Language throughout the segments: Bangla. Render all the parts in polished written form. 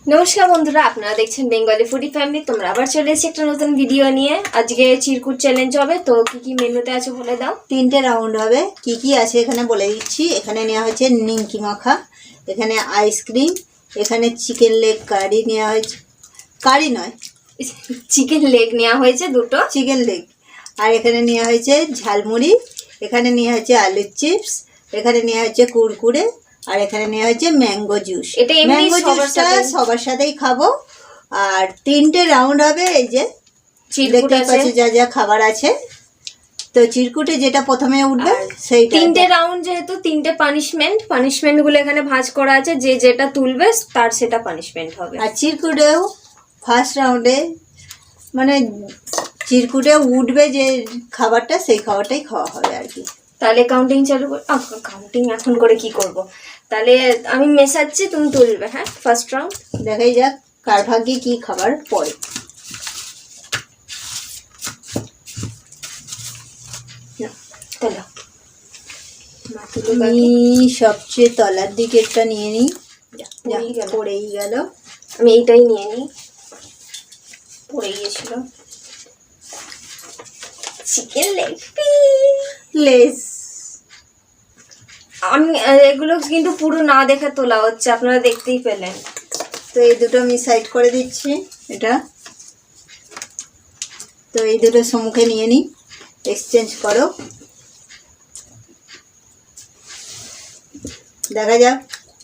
নমস্কার বন্ধুরা, আপনারা দেখছেন বেঙ্গলি ফুডি ফ্যামিলি। তোমরা আবার চলে এসেছি একটা নতুন ভিডিও নিয়ে। আজকে চিরকুট চ্যালেঞ্জ হবে। তো কি কি মেনুতে আছে বলে দাও। 3টে রাউন্ড হবে। কি কি আছে এখানে বলে দিচ্ছি। এখানে নেওয়া হয়েছে নিমকি মাখা, এখানে আইসক্রিম, এখানে চিকেন লেগ কারি নেওয়া হয়েছে, কারি নয় চিকেন লেগ নেওয়া হয়েছে দুটো, চিকেন লেগ। আর এখানে নেওয়া হয়েছে ঝালমুড়ি, এখানে নেওয়া হয়েছে আলুর চিপস, এখানে নেওয়া হয়েছে কুরকুরে, আর এখানে নেওয়া হয়েছে ম্যাঙ্গো জুস। এটা এমনি ম্যাঙ্গো জুসটা সবার সাথেই খাবো। আর 3টে রাউন্ড হবে। এই যে চিরকুট আছে, যা যা খাবার আছে। তো চিরকুটে যেটা প্রথমে উঠবে সেইটা। 3টে রাউন্ড, যেহেতু 3টে পানিশমেন্ট গুলো এখানে ভাঁজ করা আছে। যে যেটা তুলবে তার সেটা পানিশমেন্ট হবে। আর চিরকুটেও ফার্স্ট রাউন্ডে মানে চিরকুটে উঠবে যে খাবারটা, সেই খাবারটাই খাওয়া হবে আর কি। তাহলে কাউন্টিং চালু করে, কাউন্টিং এখন করে কি করব। তাহলে আমি মেশাচ্ছি, তুমি তুলবে। হ্যাঁ, ফার্স্ট রাউন্ড দেখাই যাক কার ভাগ্যে কি খাবার পড়ে। চলো, আমি সবচেয়ে তলার দিকেরটা নিয়ে নিই। পড়েই গেল। আমি এইটাই নিয়ে নিই, পড়ে গিয়েছিল। Chicken leg less. আমি এগুলো কিন্তু পুরো না দেখে তোলা হচ্ছে, আপনারা দেখতেই পেলেন। তো এই দুটো আমি সাইড করে দিচ্ছি। এটা তো এই দুটো সম্মুখে নিয়ে নিই, এক্সচেঞ্জ করো। দেখা যাক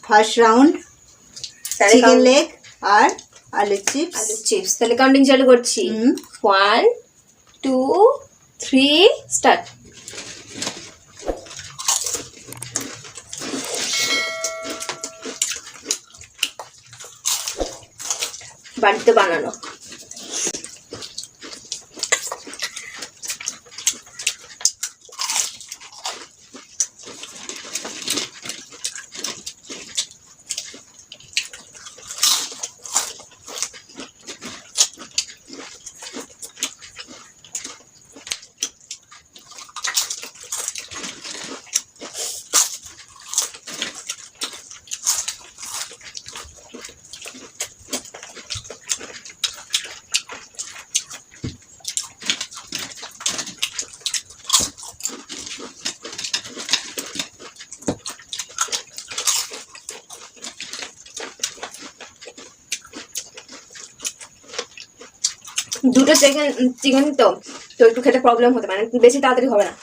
ফার্স্ট রাউন্ড চিকেন লেগ আর আলুর চিপস। তাহলে কাউন্টিং চালু করছি। 1 2 3 স্টার্ট। বাড়িতে বানানো। দুটো চিকেন তো একটু খেতে প্রবলেম হতে পারে, বেশি তাড়াতাড়ি হবে না।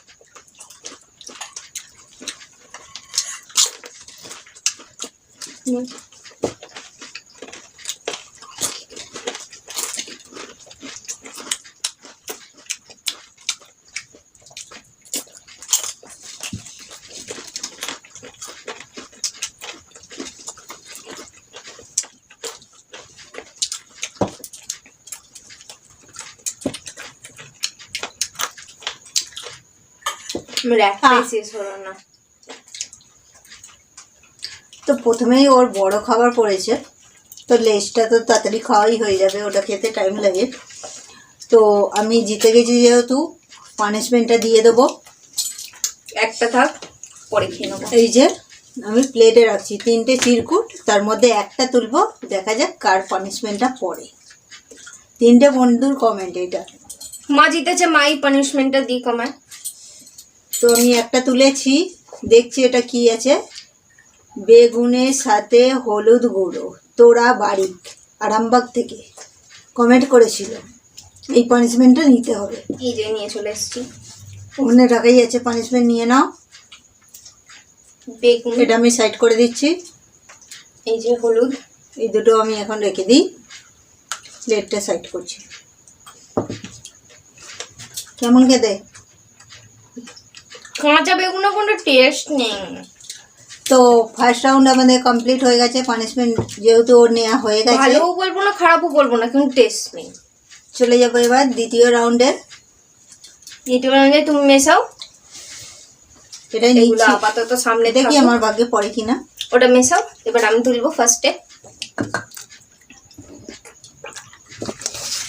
তো প্রথমেই ওর বড় খাবার পড়েছে, তো লেসটা তো তাড়াতাড়ি খাওয়াই হয়ে যাবে, ওটা খেতে টাইম লাগে। তো আমি জিতে গেছি যেহেতু পানিশমেন্টটা দিয়ে দেবো। একটা থাক, পরে খেয়ে নেবো। এই যে আমি প্লেটে রাখছি 3টে চিরকুট, তার মধ্যে একটা তুলবো। দেখা যাক কার পানিশমেন্টটা পড়ে। 3টে বন্ধুর কমেন্ট এটা। মা জিতেছে, মাই পানিশমেন্টটা দিই কমায়। তো আমি একটা তুলেছি, দেখছি এটা কি আছে। বেগুনের সাথে হলুদ গুঁড়ো, তোরা বাড়ি আরামবাগ থেকে কমেন্ট করেছিল। এই পানিশমেন্টটা নিতে হবে। এই যে নিয়ে চলে এসেছি। ওখানে রাখাই আছে, পানিশমেন্ট নিয়ে নাও। বেগুন এটা আমি সাইড করে দিচ্ছি। এই যে হলুদ, এই দুটো আমি এখন রেখে দিই, প্লেটটা সাইড করছি। কেমন খেতে? কাঁচা বেগুনের কোনো টেস্ট নেই। তো ফার্স্ট রাউন্ড আমাদের কমপ্লিট হয়ে গেছে। পানিশমেন্ট যেহেতু ওর নেওয়া হয়ে গেছে, ভালোও বলবো না খারাপও বলবো না, কিন্তু টেস্ট নেই। চলে যাবো এবার দ্বিতীয় রাউন্ডে। দ্বিতীয় রাউন্ডে তুমি মেশাও। এটাই এগুলো নিচ্ছি আপাতত সামনে দেখি আমার ভাগ্যে পড়ে কিনা। ওটা মেশাও, এবার আমি তুলবো ফার্স্টে।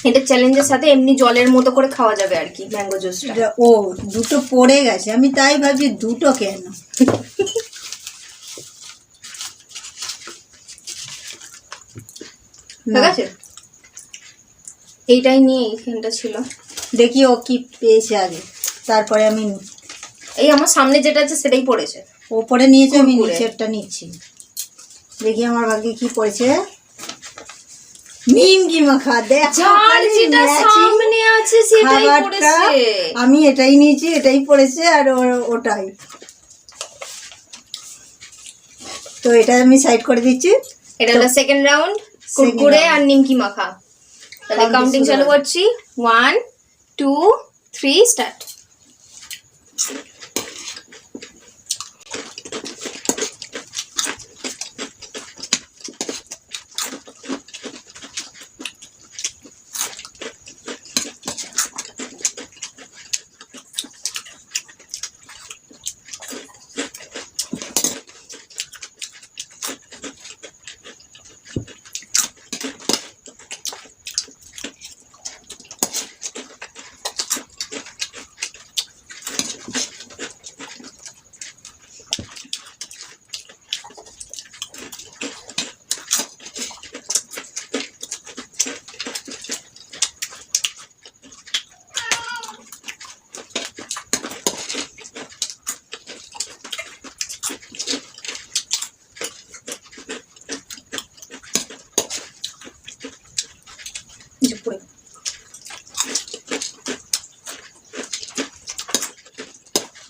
এটা চ্যালেঞ্জের সাথে এমনি জলের মতো করে খাওয়া যাবে আর কি, ম্যাঙ্গো জুসটা। ও দুটো পড়ে গেছে, আমি তাই ভাবছি দুটো কেন। ঠিক আছে, এইটাই নিয়ে এইখানটা ছিল। দেখি ও কি পেয়েছে আগে, তারপরে আমি এই আমার সামনে যেটা আছে সেটাই পড়েছে। ওপরে নিয়েছে, আমি কুরকুরে। নিচেরটা নিচ্ছি। দেখি আমার ভাগ্যে কি পড়েছে। নিমকি মাখা। দেখ যার যেটা সামনে আছে সেটাই পড়েছে। আমি এটাই নিয়েছি, এটাই পড়েছে, আর ওটাই। তো এটা আমি সাইড করে দিচ্ছি। এটা হলো সেকেন্ড রাউন্ড, কুরকুরে আর নিমকি মাখা। তাহলে কাউন্টিং চালু করছি, 1 2 3 স্টার্ট।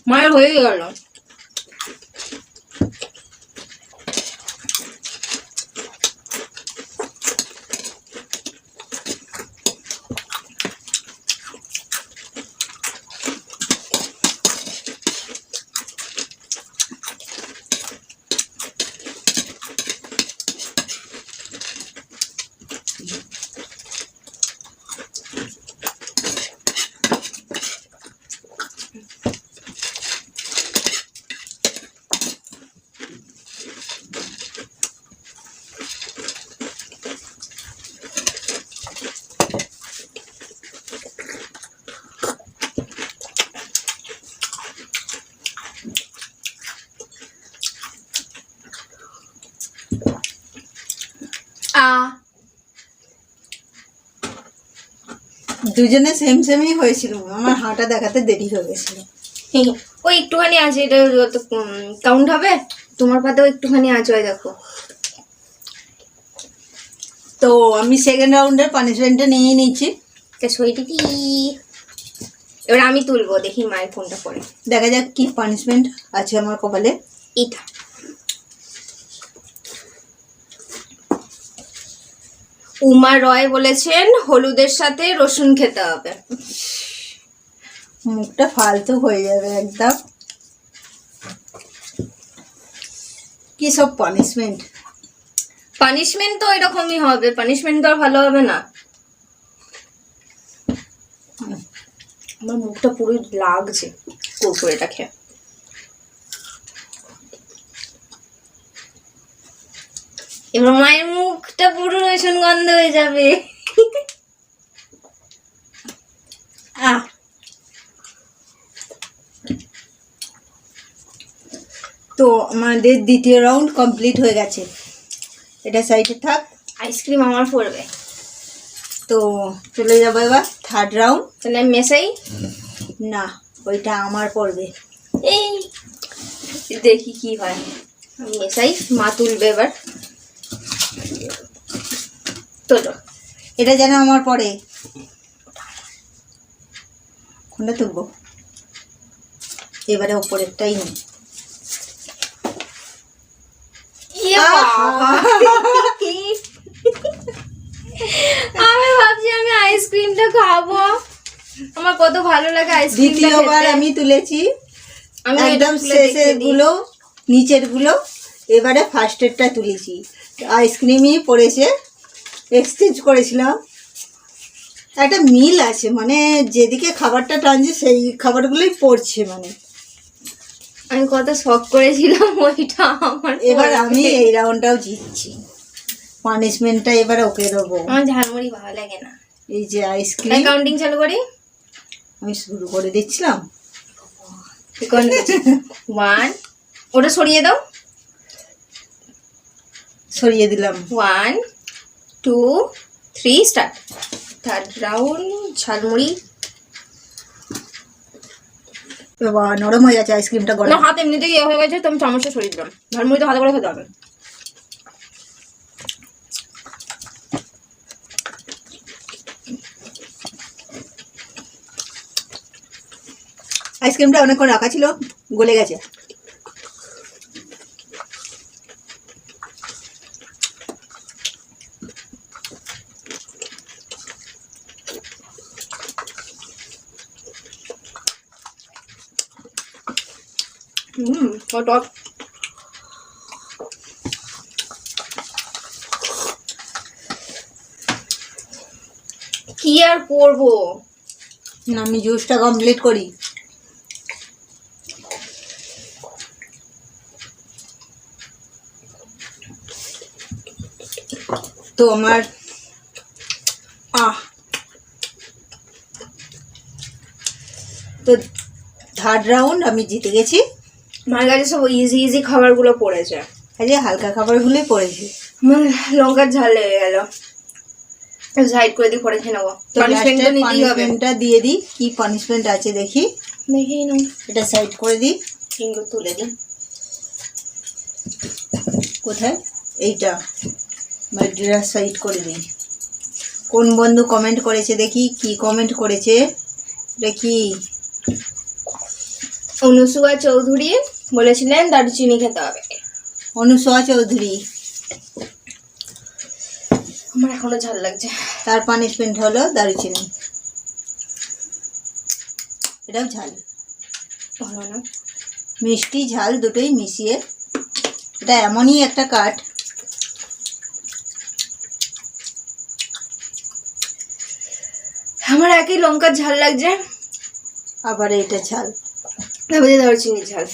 মায়ের হয়ে গেল। দুজনে সেম সেমই হয়েছিল, আমার হাঁটা দেখাতে দেরি হয়ে গেছিল। ওই একটুখানি আছে, এটা কাউন্ট হবে। তোমার পাতেও একটুখানি আছে, ওই দেখো। তো আমি সেকেন্ড রাউন্ডের পানিশমেন্টটা নিয়ে নিচ্ছি। সইটি কি এবার আমি তুলবো, দেখি মায়ের ফোনটা করে দেখা যাক কি পানিশমেন্ট আছে আমার কপালে। এটা উমা রয় বলেছেন হলুদের সাথে রসুন খেতে হবে। মুখটা ফালতু হয়ে যাবে একদম। কি সব পানিশমেন্ট! পানিশমেন্ট তো এরকমই হবে, পানিশমেন্ট তো আর ভালো হবে না। আমার মুখটা পুরো লাগছে কুরকুরেটা খেয়ে। এবার মায়ের মুখটা পুরো রসুন গন্ধ হয়ে যাবে। তো আমাদের দ্বিতীয় রাউন্ড কমপ্লিট হয়ে গেছে, এটা সাইডে থাক। আইসক্রিম আমার পড়বে, তো চলে যাবো এবার থার্ড রাউন্ড। তাহলে আমি মেশাই না, ওইটা আমার পড়বে। এই দেখি কি হয়। আমি মেশাই, মা তুলবে এবার। তোলো, এটা যেন আমার পড়ে। কোনটা তুলবো? এবারে ওপরেরটাই নেই। আমি ভাবছি আমি আইসক্রিমটা খাবো, আমার কত ভালো লাগে আইসক্রিম। দ্বিতীয়বার আমি তুলেছি, আমি একদম শেষের গুলো, নিচের গুলো। এবারে ফার্স্টেরটা তুলেছি, আইসক্রিমই পড়েছে। এক্সচেঞ্জ করেছিলাম, একটা মিল আছে, মানে যেদিকে খাবারটা টানছে সেই খাবারগুলোই পড়ছে। মানে আমি কত শখ করেছিলাম ওইটা আমার। এবার আমি এই রাউন্ডটাও জিতছি। পানিশমেন্টটা এবার ওকে দেবো। আমার ঝালমুড়ি ভালো লাগে না। এই যে আইসক্রিম, কাউন্টিং চালু করি, আমি শুরু করে দিচ্ছিলাম। 1, ওটা সরিয়ে দাও, সরিয়ে দিলাম। 1 2 3 স্টার্ট। Third round jhalmuri. বাবা নরম হয়ে যাচ্ছে আইসক্রিমটা না গরম। হাত এমনিতে ইয়ে হয়ে গেছে তো আমি চামচটা সরিয়ে দিলাম। ঝালমুড়ি তো হাতে করে খেতে হবে। আইসক্রিমটা অনেকক্ষণ রাখা ছিল, গলে গেছে। টক। কি আর করবো, না, আমি জুসটা কমপ্লিট করি। তো আমার তো থার্ড রাউন্ড আমি জিতে গেছি। আমার কাছে সব ইজি ইজি খাবারগুলো পড়েছে। আজকে হালকা খাবারগুলোই পড়েছি। আমার লঙ্কার ঝাল লেগে গেল। সাইড করে দিয়ে পরে খেয়ে নেবো। তো পানিশমেন্ট তো নিতেই হবে। পানিশমেন্টটা দিয়ে দিই, কি পানিশমেন্ট আছে দেখি। দেখেই নাও। এটা সাইড করে দিই। ফিঙ্গুর তুলে দিই। কোথায়? এইটা মাইডিরা সাইড করে দিই। কোন বন্ধু কমেন্ট করেছে দেখি, কি কমেন্ট করেছে দেখি। অনুসুয়া চৌধুরী বলেছিলেন দারুচিনি খেতে হবে। অনুসয়া চৌধুরী, আমার এখনো ঝাল লাগছে। তার পানিশমেন্ট হলো দারুচিনি। এটাও ঝাল, ভালো না? মিষ্টি ঝাল দুটোই মিশিয়ে। এটা এমনই একটা কাঠ। আমার একই লঙ্কার ঝাল লাগছে, আবার এটা ঝাল। তারপরে দারুচিনির ঝাল।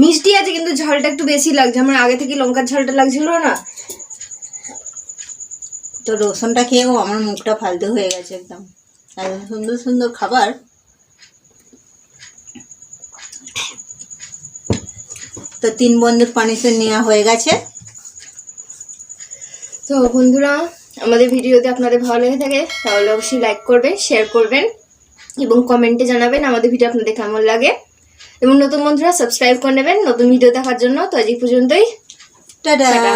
মিষ্টি আছে কিন্তু ঝালটা একটু বেশি লাগছে। আমার আগে থেকে লঙ্কার ঝালটা লাগছিল না। তো রসুনটা খেয়েও আমার মুখটা ফালতু হয়ে গেছে একদম। এত সুন্দর সুন্দর খাবার। তো 3 বন্ধুর পানিশমেন্ট নেওয়া হয়ে গেছে। তো বন্ধুরা, আমাদের ভিডিও যদি আপনাদের ভালো লেগে থাকে তাহলে অবশ্যই লাইক করবেন, শেয়ার করবেন এবং কমেন্টে জানাবেন আমাদের ভিডিও আপনাদের কেমন লাগে। এবং নতুন বন্ধুরা সাবস্ক্রাইব করে নেবেন নতুন ভিডিও দেখার জন্য। তো আজ এই পর্যন্তই। টাটা। টাটা।